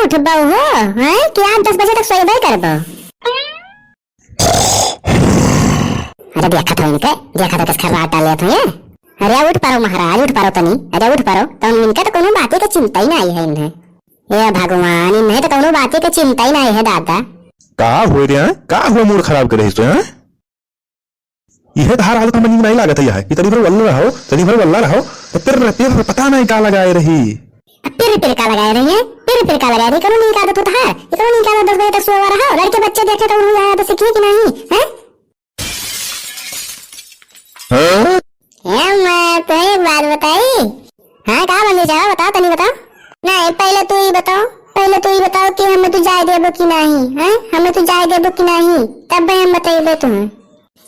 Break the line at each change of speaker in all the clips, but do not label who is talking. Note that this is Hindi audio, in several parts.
उठबा हो हैं कि 8-10 बजे तक सोएबे करबो। अरे देखा तो इनके देखा तो किस खर्राट डाले थे ये। अरे उठ पारो महाराज उठ पारो तनी। अरे उठ पारो तो इनका तो कोनो बातें की चिंता ही नहीं है इन्हें। ये भगवान इन्हें तो कोनो बातें की चिंता ही नहीं है दादा।
का हो रे का हो मूड खराब करे तो हैं यह धार हालत में नहीं लागत है इतनी भर वल्ला रहो तनी भर वल्ला रहो तो फिर पता नहीं का लगाए रही
फिर का लगाए रही है फिर का लगाए रही करो नहीं का आदत होता है इतना नहीं का 10 बजे तक सोया रहा लड़के बच्चे देखे तो उन्होंने आया तो सीखिए कि नहीं हैं। मैं तो एक बात बताई। हाँ का बंदी जाओ बताओ तनी बताओ। नहीं पहले तू ही बताओ कि हमें तू जाए देबो कि नहीं हैं हमें तू जाए देबो कि नहीं तब भाई हम बताइए तुम्हें।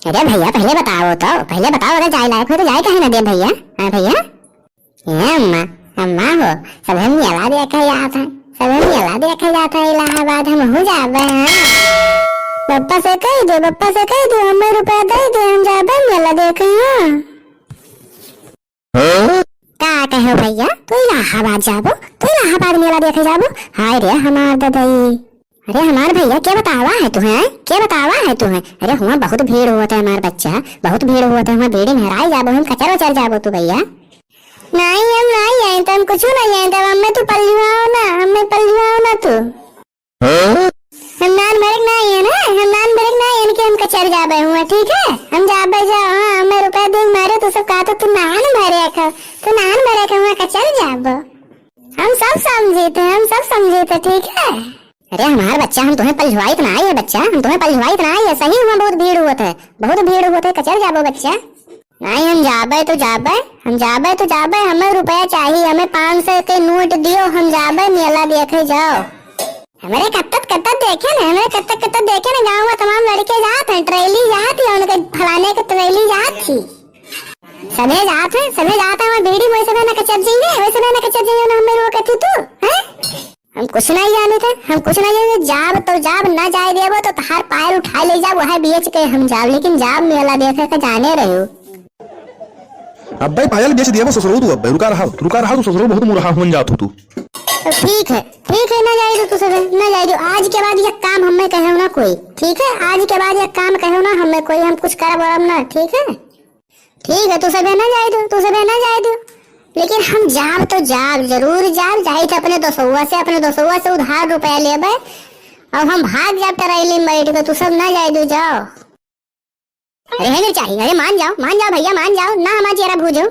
अरे भैया पहले बताओ अगर जाए लायक हो तो जाए कहीं ना दे भैया। हाँ भैया अम्मा हो सब हम मिला देखा जाता है इलाहाबाद हम हो जाबे हैं। पप्पा से कह दो हमें रुपया दे दे हम जाबे मेला देखे हैं। का कहो भैया तू इलाहाबाद मेला देखे जाबो। हाय रे हमार ददाई। अरे हमार भैया क्या बतावा है तुम्हें। अरे हुआ बहुत भीड़ होता है हमार बच्चा बहुत भीड़ होता है हम भीड़ में हराई जाबो हम कचर वचर जाबो तू भैया। नहीं हम नहीं आए तो हम कुछ नहीं आए तब हमें तू पलवाओ ना तू। हम नान भरक नहीं है कि हम कचर जाबे हुए ठीक है हम जाबे जाओ। हाँ हमें रुपया दे मारे तो सब कहा तो तू नान भरे हुआ कचर जाबो। हम सब समझे थे ठीक है। अरे हमारा बच्चा हम तुम्हें पलझवाई इतना आई है सही हुआ बहुत भीड़ हुआ था कचर जाबो बच्चा। नहीं हम जाबे हमें रुपया चाहिए हमें 500 के नोट दियो हम जाबे मेला देखे जाओ। हमारे कत्तत देखे ना गाँव में तमाम लड़के जाते हैं ट्रेली जाती है उनके फलाने के ट्रेली जाती सभी जाते हैं बीड़ी वैसे ना कचर जाइए ना हमें रोके तू हैं। हम कुछ नहीं जानते जाब ना जाए देबो तो तार पैर उठा ले जाब वह बेच के हम जाब लेकिन जाब मेला देखे के जाने रहो।
अब भाई पायल बेच दिया वो ससुरो तू अब रुका रहा तू ससुरो बहुत मुरहा होन जात हो तू।
तो ठीक है ना जाए तू ना जाए आज के बाद ये काम हमें कहो ना कोई ठीक है आज के बाद ये काम कहो ना हमें कोई हम कुछ करब ना ठीक है तू सब ना जाए दो लेकिन हम जाब तो जरूर जाए तो अपने दोस्तों से उधार रुपया लेबे और हम भाग जाब टरैली बैठ के तू सब ना जाए दो जाओ। अरे नहीं चाहिए अरे मान जाओ भैया मान जाओ ना हमारा चेहरा भूजो।